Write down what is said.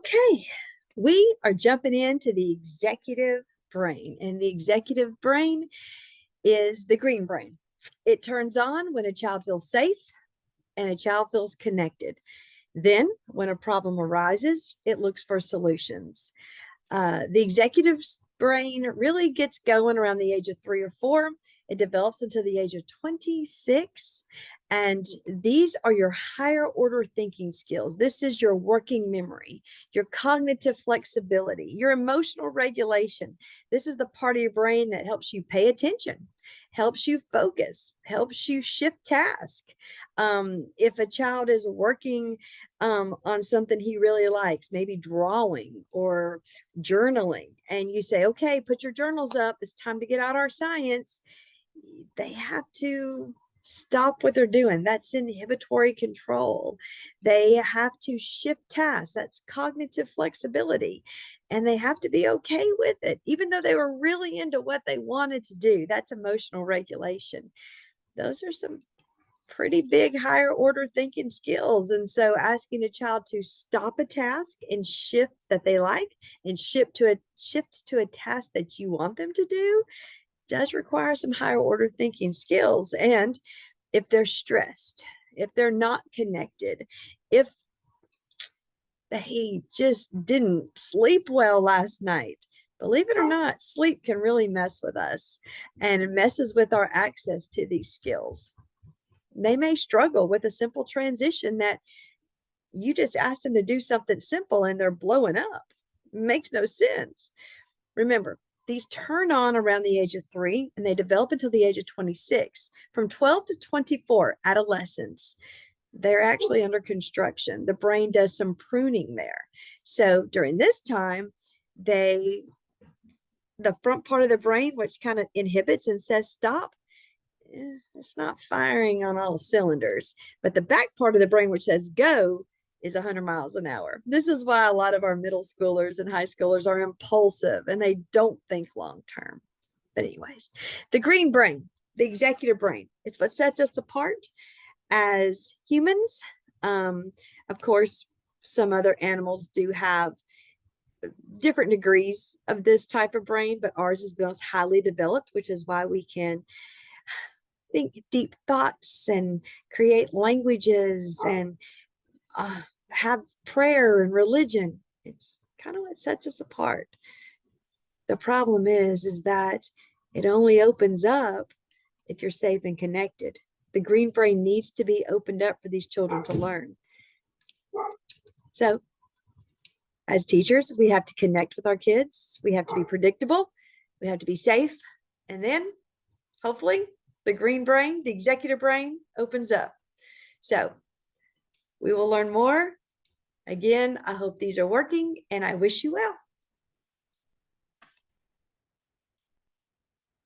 Okay, we are jumping into the executive brain, and the executive brain is the green brain. It turns on when a child feels safe and a child feels connected. Then, when a problem arises, it looks for solutions. The executive brain really gets going around the age of 3 or 4. It develops until the age of 26. And these are your higher order thinking skills. This is your working memory, your cognitive flexibility, your emotional regulation. This is the part of your brain that helps you pay attention, helps you focus, helps you shift task. If a child is working on something he really likes, maybe drawing or journaling, and you say, okay, put your journals up, it's time to get out our science, they have to stop what they're doing. That's inhibitory control. They have to shift tasks. That's cognitive flexibility. And they have to be okay with it, even though they were really into what they wanted to do. That's emotional regulation. Those are some pretty big higher order thinking skills. And so asking a child to stop a task and shift that they like and shift to a task that you want them to do does require some higher order thinking skills. And if they're stressed, if they're not connected, if they just didn't sleep well last night, believe it or not, sleep can really mess with us, and it messes with our access to these skills. They may struggle with a simple transition that you just asked them to do something simple and they're blowing up. It makes no sense. Remember, these turn on around the age of 3 and they develop until the age of 26. From 12 to 24, adolescence, they're actually under construction. The brain does some pruning there. So during this time, the front part of the brain, which kind of inhibits and says stop, it's not firing on all cylinders. But the back part of the brain, which says go, is 100 miles an hour. This is why a lot of our middle schoolers and high schoolers are impulsive and they don't think long term. But anyways, the green brain, the executive brain, it's what sets us apart as humans. Of course, some other animals do have different degrees of this type of brain, but ours is the most highly developed, which is why we can think deep thoughts and create languages and have prayer and religion. It's kind of what sets us apart. The problem is that it only opens up if you're safe and connected. The green brain needs to be opened up for these children to learn. So as teachers, we have to connect with our kids. We have to be predictable. We have to be safe. And then hopefully the green brain, the executive brain, opens up. So we will learn more. Again, I hope these are working and I wish you well.